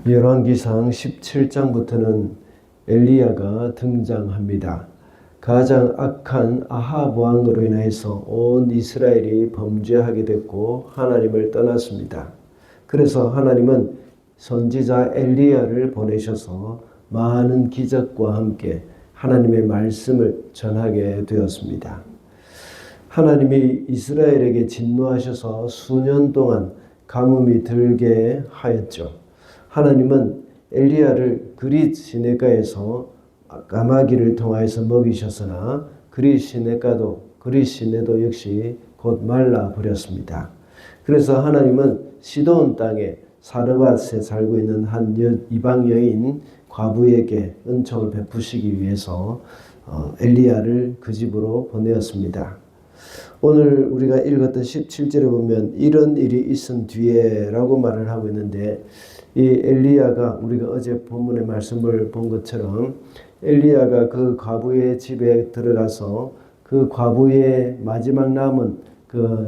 열왕기상 17장부터는 엘리야가 등장합니다. 가장 악한 아합 왕으로 인해서 온 이스라엘이 범죄하게 됐고 하나님을 떠났습니다. 그래서 하나님은 선지자 엘리야를 보내셔서 많은 기적과 함께 하나님의 말씀을 전하게 되었습니다. 하나님이 이스라엘에게 진노하셔서 수년 동안 가뭄이 들게 하였죠. 하나님은 엘리야를 그릿 시내가에서 까마귀를 통하여서 먹이셨으나 그릿 시내도 역시 곧 말라 버렸습니다. 그래서 하나님은 시돈 땅에 사르밧에 살고 있는 한 이방 여인 과부에게 은총을 베푸시기 위해서 엘리야를 그 집으로 보내었습니다. 오늘 우리가 읽었던 17절에 보면 이런 일이 있은 뒤에 라고 말을 하고 있는데, 이 엘리야가 우리가 어제 본문의 말씀을 본 것처럼 엘리야가 그 과부의 집에 들어가서 그 과부의 마지막 남은 그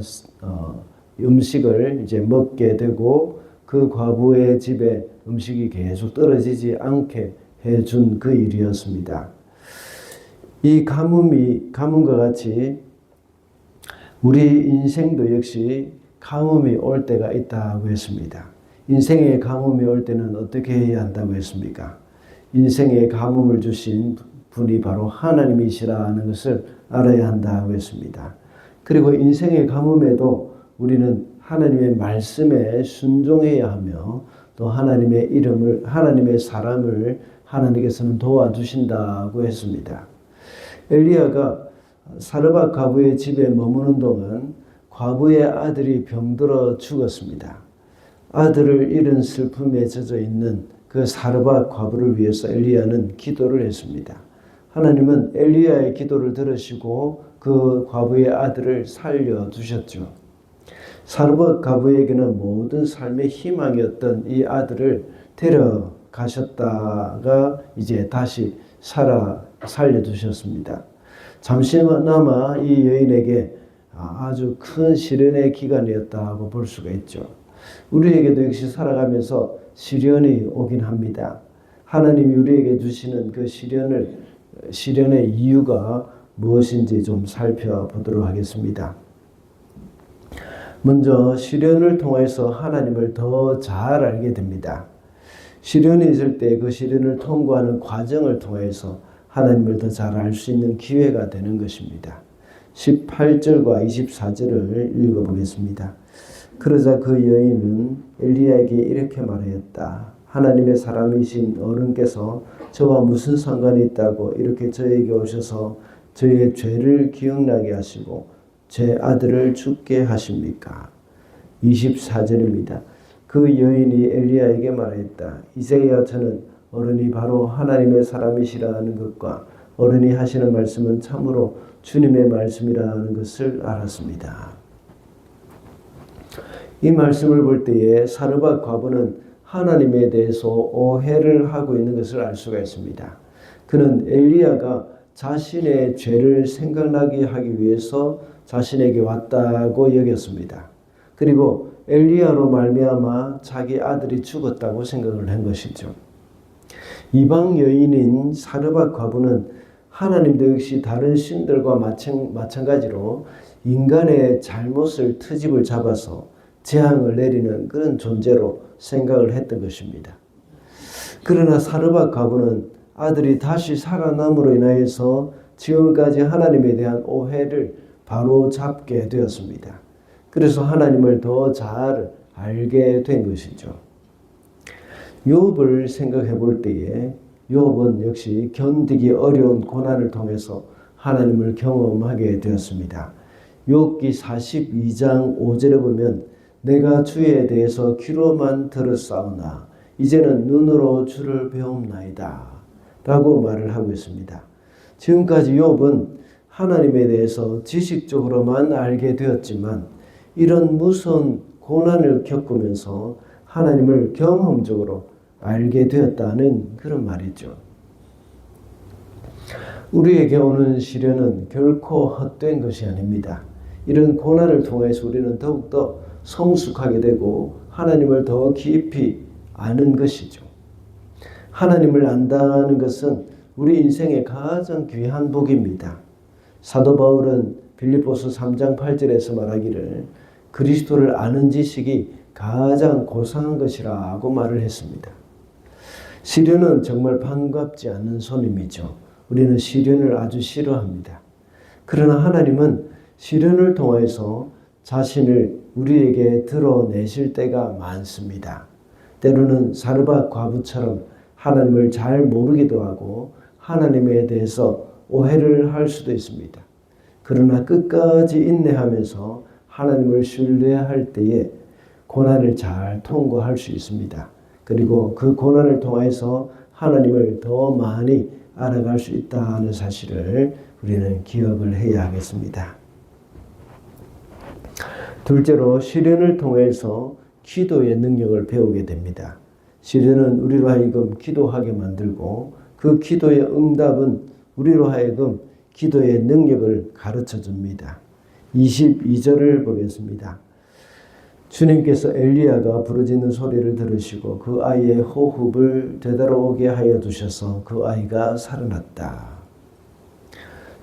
음식을 이제 먹게 되고, 그 과부의 집에 음식이 계속 떨어지지 않게 해준 그 일이었습니다. 이 가뭄과 같이 우리 인생도 역시 가뭄이 올 때가 있다고 했습니다. 인생의 가뭄이 올 때는 어떻게 해야 한다고 했습니까? 인생의 가뭄을 주신 분이 바로 하나님이시라는 것을 알아야 한다고 했습니다. 그리고 인생의 가뭄에도 우리는 하나님의 말씀에 순종해야 하며, 또 하나님의 사람을 하나님께서는 도와주신다고 했습니다. 엘리야가 사르밧 과부의 집에 머무는 동안 과부의 아들이 병들어 죽었습니다. 아들을 잃은 슬픔에 젖어 있는 그 사르밧 과부를 위해서 엘리야는 기도를 했습니다. 하나님은 엘리야의 기도를 들으시고 그 과부의 아들을 살려주셨죠. 사르밧 과부에게는 모든 삶의 희망이었던 이 아들을 데려가셨다가 이제 다시 살려주셨습니다. 잠시나마 이 여인에게 아주 큰 시련의 기간이었다고 볼 수가 있죠. 우리에게도 역시 살아가면서 시련이 오긴 합니다. 하나님이 우리에게 주시는 그 시련의 이유가 무엇인지 좀 살펴보도록 하겠습니다. 먼저 시련을 통해서 하나님을 더 잘 알게 됩니다. 시련이 있을 때 그 시련을 통과하는 과정을 통해서 하나님을 더 잘 알 수 있는 기회가 되는 것입니다. 18절과 24절을 읽어보겠습니다. 그러자 그 여인은 엘리야에게 이렇게 말하였다. 하나님의 사람이신 어른께서 저와 무슨 상관이 있다고 이렇게 저에게 오셔서 저의 죄를 기억나게 하시고 제 아들을 죽게 하십니까? 24절입니다. 그 여인이 엘리야에게 말했다. 이제야 저는 어른이 바로 하나님의 사람이시라는 것과 어른이 하시는 말씀은 참으로 주님의 말씀이라는 것을 알았습니다. 이 말씀을 볼 때에 사르밧 과부는 하나님에 대해서 오해를 하고 있는 것을 알 수가 있습니다. 그는 엘리야가 자신의 죄를 생각나게 하기 위해서 자신에게 왔다고 여겼습니다. 그리고 엘리야로 말미암아 자기 아들이 죽었다고 생각을 한 것이죠. 이방 여인인 사르밧 과부는 하나님도 역시 다른 신들과 마찬가지로 인간의 잘못을 트집을 잡아서 재앙을 내리는 그런 존재로 생각을 했던 것입니다. 그러나 사르밧 과부는 아들이 다시 살아남으로 인하여서 지금까지 하나님에 대한 오해를 바로 잡게 되었습니다. 그래서 하나님을 더 잘 알게 된 것이죠. 욥을 생각해 볼 때에 욥은 역시 견디기 어려운 고난을 통해서 하나님을 경험하게 되었습니다. 욥기 42장 5절에 보면 내가 주에 대해서 귀로만 들었사오나 이제는 눈으로 주를 배움나이다 라고 말을 하고 있습니다. 지금까지 욥은 하나님에 대해서 지식적으로만 알게 되었지만 이런 무서운 고난을 겪으면서 하나님을 경험적으로 알게 되었다는 그런 말이죠. 우리에게 오는 시련은 결코 헛된 것이 아닙니다. 이런 고난을 통해서 우리는 더욱더 성숙하게 되고 하나님을 더 깊이 아는 것이죠. 하나님을 안다는 것은 우리 인생의 가장 귀한 복입니다. 사도 바울은 빌립보서 3장 8절에서 말하기를 그리스도를 아는 지식이 가장 고상한 것이라고 말을 했습니다. 시련은 정말 반갑지 않은 손님이죠. 우리는 시련을 아주 싫어합니다. 그러나 하나님은 시련을 통해서 자신을 우리에게 드러내실 때가 많습니다. 때로는 사르밧 과부처럼 하나님을 잘 모르기도 하고 하나님에 대해서 오해를 할 수도 있습니다. 그러나 끝까지 인내하면서 하나님을 신뢰할 때에 고난을 잘 통과할 수 있습니다. 그리고 그 고난을 통해서 하나님을 더 많이 알아갈 수 있다는 사실을 우리는 기억을 해야 하겠습니다. 둘째로 시련을 통해서 기도의 능력을 배우게 됩니다. 시련은 우리로 하여금 기도하게 만들고 그 기도의 응답은 우리로 하여금 기도의 능력을 가르쳐 줍니다. 22절을 보겠습니다. 주님께서 엘리야가 부르짖는 소리를 들으시고 그 아이의 호흡을 되돌아오게 하여 두셔서 그 아이가 살아났다.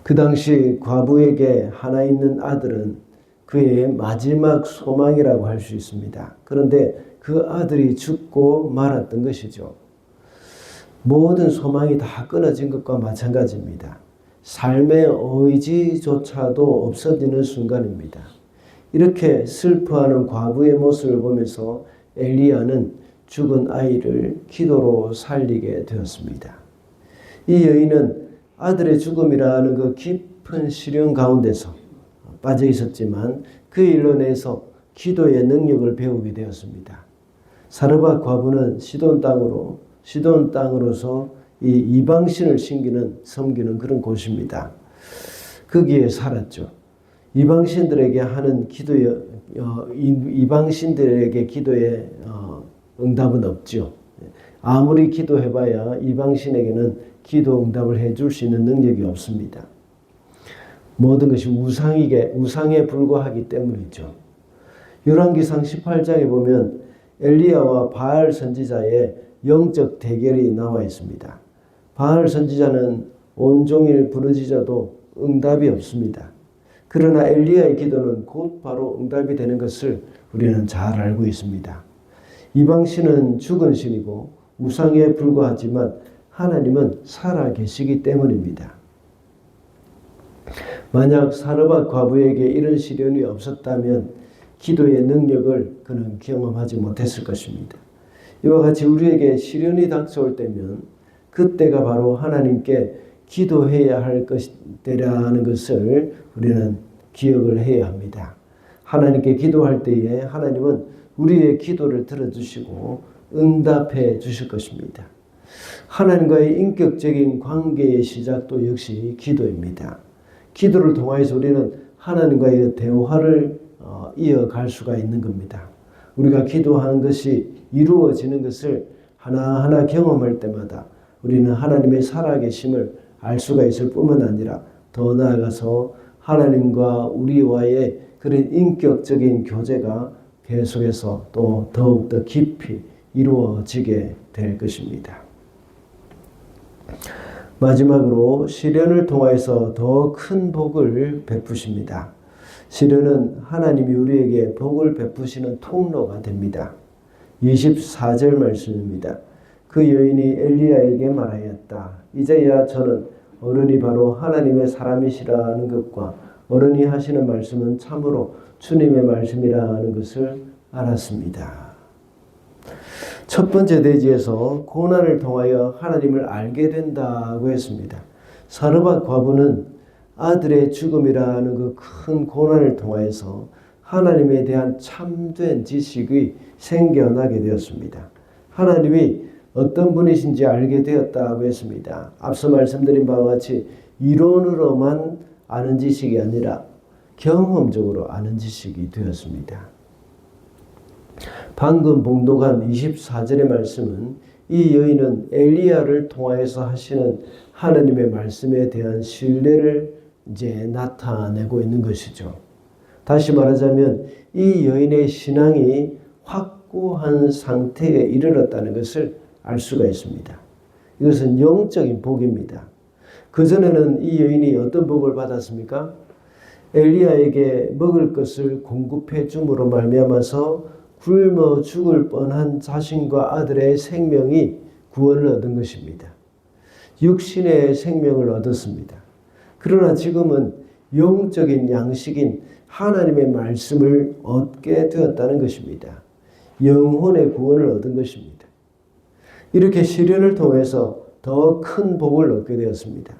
그 당시 과부에게 하나 있는 아들은 그의 마지막 소망이라고 할 수 있습니다. 그런데 그 아들이 죽고 말았던 것이죠. 모든 소망이 다 끊어진 것과 마찬가지입니다. 삶의 의지조차도 없어지는 순간입니다. 이렇게 슬퍼하는 과부의 모습을 보면서 엘리야는 죽은 아이를 기도로 살리게 되었습니다. 이 여인은 아들의 죽음이라는 그 깊은 시련 가운데서 빠져 있었지만 그 일로 인해서 기도의 능력을 배우게 되었습니다. 사르밧 과부는 시돈 땅으로서 이 이방신을 섬기는 그런 곳입니다. 거기에 살았죠. 이방신들에게 기도의 응답은 없죠. 아무리 기도해봐야 이방신에게는 기도 응답을 해줄 수 있는 능력이 없습니다. 모든 것이 우상에 불과하기 때문이죠. 열왕기상 18장에 보면 엘리야와 바알 선지자의 영적 대결이 나와 있습니다. 바알 선지자는 온종일 부르짖어도 응답이 없습니다. 그러나 엘리야의 기도는 곧바로 응답이 되는 것을 우리는 잘 알고 있습니다. 이방신은 죽은 신이고 우상에 불과하지만 하나님은 살아 계시기 때문입니다. 만약 사르밧 과부에게 이런 시련이 없었다면 기도의 능력을 그는 경험하지 못했을 것입니다. 이와 같이 우리에게 시련이 닥쳐올 때면 그때가 바로 하나님께 기도해야 할 때라는 것을 우리는 기억을 해야 합니다. 하나님께 기도할 때에 하나님은 우리의 기도를 들어주시고 응답해 주실 것입니다. 하나님과의 인격적인 관계의 시작도 역시 기도입니다. 기도를 통해서 우리는 하나님과의 대화를 이어갈 수가 있는 겁니다. 우리가 기도하는 것이 이루어지는 것을 하나하나 경험할 때마다 우리는 하나님의 살아계심을 알 수가 있을 뿐만 아니라 더 나아가서 하나님과 우리와의 그런 인격적인 교제가 계속해서 또 더욱더 깊이 이루어지게 될 것입니다. 마지막으로 시련을 통해서 더 큰 복을 베푸십니다. 시련은 하나님이 우리에게 복을 베푸시는 통로가 됩니다. 24절 말씀입니다. 그 여인이 엘리야에게 말하였다. 이제야 저는 어른이 바로 하나님의 사람이시라는 것과 어른이 하시는 말씀은 참으로 주님의 말씀이라는 것을 알았습니다. 첫 번째 대지에서 고난을 통하여 하나님을 알게 된다고 했습니다. 사르밧 과부는 아들의 죽음이라는 그 큰 고난을 통하여서 하나님에 대한 참된 지식이 생겨나게 되었습니다. 하나님이 어떤 분이신지 알게 되었다고 했습니다. 앞서 말씀드린 바와 같이 이론으로만 아는 지식이 아니라 경험적으로 아는 지식이 되었습니다. 방금 봉독한 24절의 말씀은 이 여인은 엘리야를 통하여서 하시는 하나님의 말씀에 대한 신뢰를 이제 나타내고 있는 것이죠. 다시 말하자면 이 여인의 신앙이 확 확고한 상태에 이르렀다는 것을 알 수가 있습니다. 이것은 영적인 복입니다. 그전에는 이 여인이 어떤 복을 받았습니까? 엘리야에게 먹을 것을 공급해 줌으로 말미암아서 굶어 죽을 뻔한 자신과 아들의 생명이 구원을 얻은 것입니다. 육신의 생명을 얻었습니다. 그러나 지금은 영적인 양식인 하나님의 말씀을 얻게 되었다는 것입니다. 영혼의 구원을 얻은 것입니다. 이렇게 시련을 통해서 더 큰 복을 얻게 되었습니다.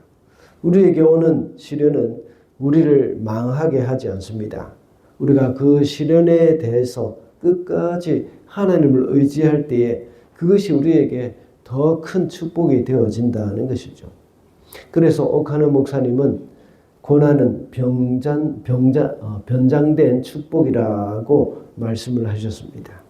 우리에게 오는 시련은 우리를 망하게 하지 않습니다. 우리가 그 시련에 대해서 끝까지 하나님을 의지할 때에 그것이 우리에게 더 큰 축복이 되어진다는 것이죠. 그래서 오카노 목사님은 고난은 변장된 축복이라고 말씀을 하셨습니다.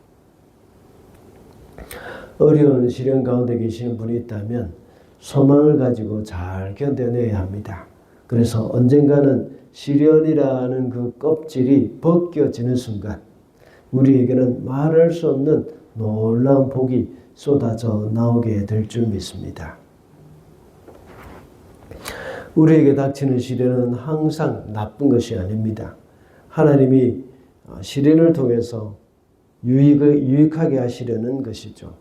어려운 시련 가운데 계시는 분이 있다면 소망을 가지고 잘 견뎌내야 합니다. 그래서 언젠가는 시련이라는 그 껍질이 벗겨지는 순간 우리에게는 말할 수 없는 놀라운 복이 쏟아져 나오게 될 줄 믿습니다. 우리에게 닥치는 시련은 항상 나쁜 것이 아닙니다. 하나님이 시련을 통해서 유익하게 하시려는 것이죠.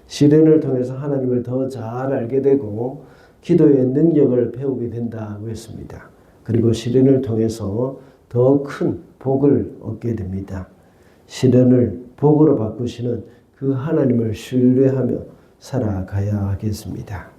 시련을 통해서 하나님을 더 잘 알게 되고 기도의 능력을 배우게 된다고 했습니다. 그리고 시련을 통해서 더 큰 복을 얻게 됩니다. 시련을 복으로 바꾸시는 그 하나님을 신뢰하며 살아가야 하겠습니다.